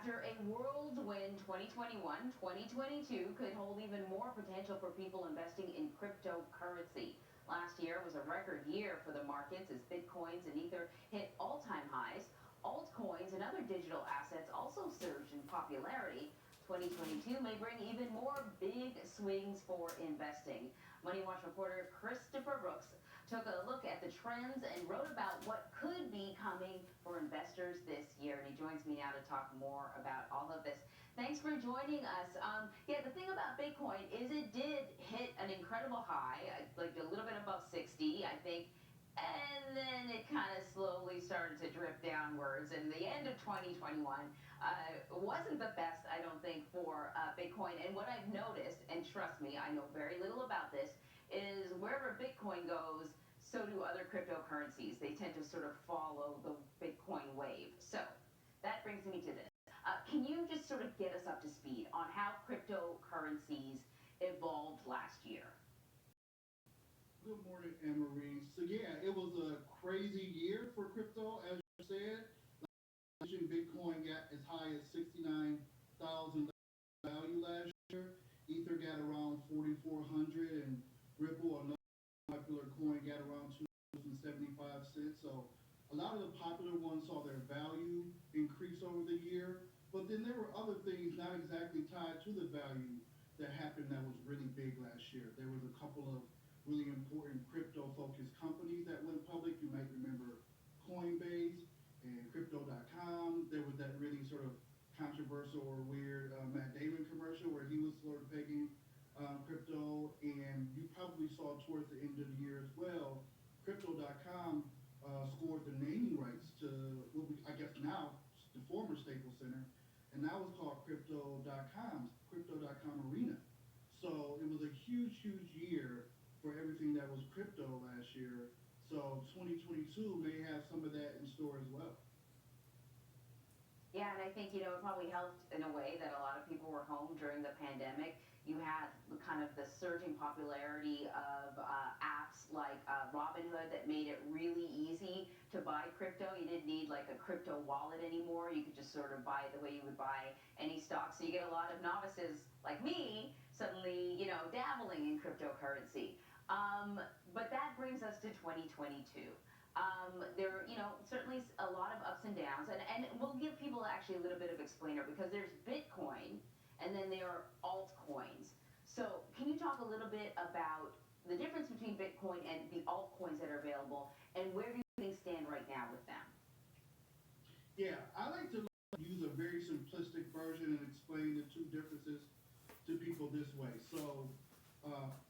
After a whirlwind 2021, 2022 could hold even more potential for people investing in cryptocurrency. Last year was a record year for the markets as Bitcoins and Ether hit all-time highs. Altcoins and other digital assets also surged in popularity. 2022 may bring even more big swings for investing. Money Watch reporter Christopher Brooks took a look at the trends and wrote about what could be coming for investors this year. And he joins me now to talk more about all of this. Thanks for joining us. Yeah, the thing about Bitcoin is it did hit an incredible high, like a little bit above 60, I think. And then it kind of slowly started to drip downwards. And the end of 2021 wasn't the best, I don't think, for Bitcoin. And what I've noticed, and trust me, I know very little about this, is wherever Bitcoin goes, so do other cryptocurrencies. They tend to sort of follow the Bitcoin wave. So that brings me to this. Can you just sort of get us up to speed on how cryptocurrencies evolved last year? Good morning, Anne-Marie. So yeah, it was a crazy year for crypto, as you said. Bitcoin got as high as $69,000 value last year. Ether got around 4,400, and Ripple, another popular coin, got around $2.75. So a lot of the popular ones saw their value increase over the year. But then there were other things not exactly tied to the value that happened that was really big last year. There was a couple of really important crypto-focused companies that went public. You might remember Coinbase and Crypto.com. There was that really sort of controversial or weird Matt Damon commercial where he was sort of pegging crypto. And you probably saw towards the end of the year as well, Crypto.com scored the naming rights to what I guess now the former Staples Center, and now it's called Crypto.com Arena. So it was a huge, huge year for everything that was crypto last year. So 2022 may have some of that in store as well. Yeah, and I think, it probably helped in a way that a lot of people were home during the pandemic. You had kind of the surging popularity of apps like Robinhood that made it really easy to buy crypto. You didn't need like a crypto wallet anymore. You could just sort of buy it the way you would buy any stock. So you get a lot of novices like me suddenly, dabbling in cryptocurrency. But that brings us to 2022. There, certainly a lot of ups and downs, and we'll give people actually a little bit of explainer because there's Bitcoin and then there are altcoins. So can you talk a little bit about the difference between Bitcoin and the altcoins that are available, and where do things stand right now with them? Yeah, I like to use a very simplistic version and explain the two differences to people this way. So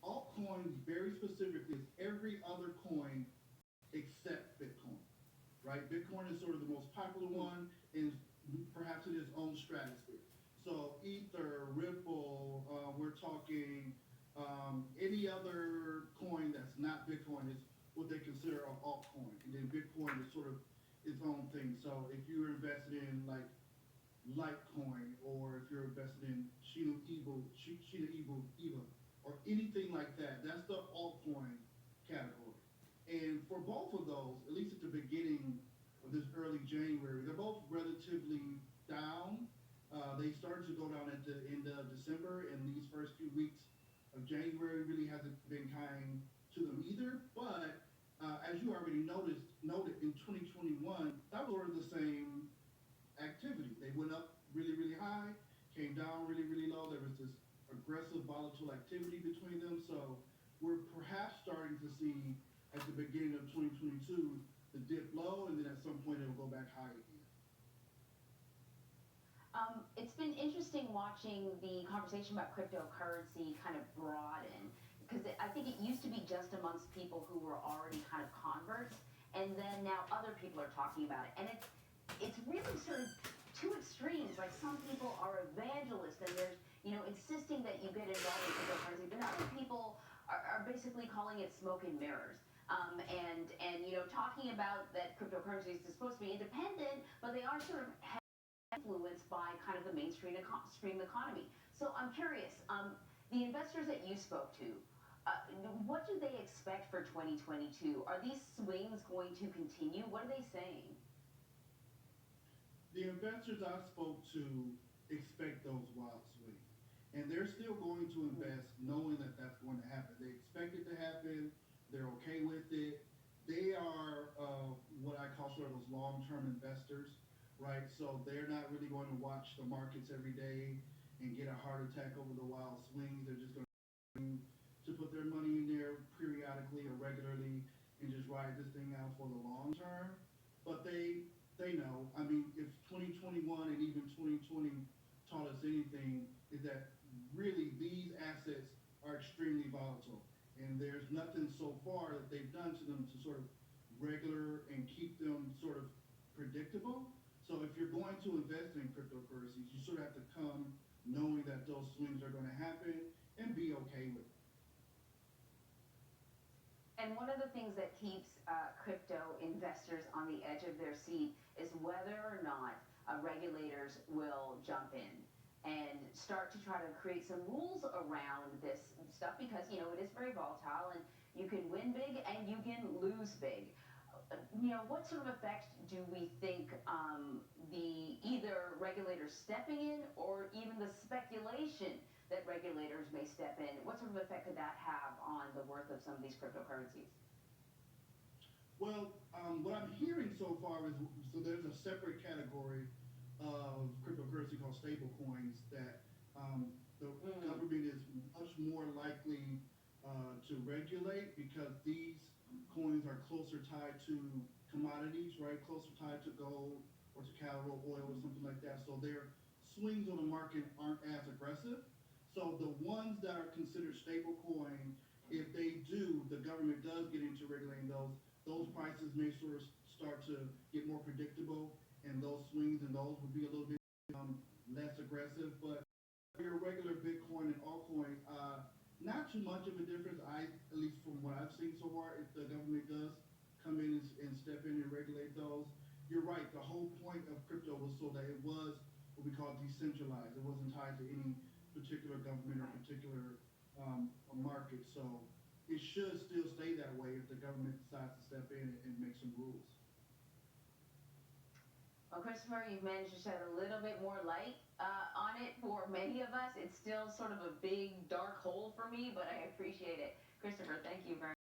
altcoins, very specifically, is every other coin except Bitcoin, right? Bitcoin is sort of the most popular one, and perhaps in its own stratosphere. So Ether, Ripple, we're talking any other coin that's not Bitcoin is what they consider an altcoin, and then Bitcoin is sort of its own thing. So if you're invested in like Litecoin, or if you're invested in Shiba Inu, or anything like that, that's the altcoin category. And for both of those, at least at the beginning of this early January, they're both relatively down. They started to go down at the end of December, and these first few weeks of January really hasn't been kind to them either. But as you already noted in 2021, that was sort of the same activity. They went up really, really high, came down really, really low. There was this aggressive volatile activity between them. So we're perhaps starting to see at the beginning of 2022 the dip low, and then at some point it'll go back high again. It's been interesting watching the conversation about cryptocurrency kind of broaden, because I think it used to be just amongst people who were already kind of converts, and then now other people are talking about it. And it's really sort of two extremes. Like some people are evangelists and they're, insisting that you get involved in cryptocurrency, but other people are basically calling it smoke and mirrors. And talking about that cryptocurrency is supposed to be independent, but they are sort of influenced by kind of the mainstream economy. So I'm curious, the investors that you spoke to, what do they expect for 2022? Are these swings going to continue? What are they saying? The investors I spoke to expect those wild swings, and they're still going to invest knowing that that's going to happen. They expect it to happen. They're okay with it. They are what I call sort of those long-term investors, right? So they're not really going to watch the markets every day and get a heart attack over the wild swings. They're just going to put their money in there periodically or regularly and just ride this thing out for the long term. But they know. I mean, if 2021 and even 2020 taught us anything, is that really these assets are extremely volatile, and there's nothing so far that they've done to them to sort of regular and keep them sort of predictable. So if you're going to invest in cryptocurrencies, you sort of have to come knowing that those swings are going to happen and be okay with it. And one of the things that keeps crypto investors on the edge of their seat is whether or not regulators will jump in and start to try to create some rules around this stuff because, it is very volatile and you can win big and you can lose big. What sort of effect do we think the either regulators stepping in or even the speculation that regulators may step in, what sort of effect could that have on the worth of some of these cryptocurrencies? Well, what I'm hearing so far is so there's a separate category of cryptocurrency called stable coins that the government is much more likely to regulate because these coins are closer tied to commodities, right? Closer tied to gold or to cattle oil or something like that. So their swings on the market aren't as aggressive. So the ones that are considered stable coin, if they do, the government does get into regulating those prices may sort of start to get more predictable, and those swings and those would be a little bit less aggressive. But for your regular Bitcoin and altcoin, not too much of a difference. At least from what I've seen so far, if the government does come in and step in and regulate those, you're right. The whole point of crypto was so that it was what we call decentralized. It wasn't tied to any particular government or particular market. So it should still stay that way if the government decides to step in and make some rules. Well, Christopher, you've managed to shed a little bit more light on it for many of us. It's still sort of a big dark hole for me, but I appreciate it. Christopher, thank you very much.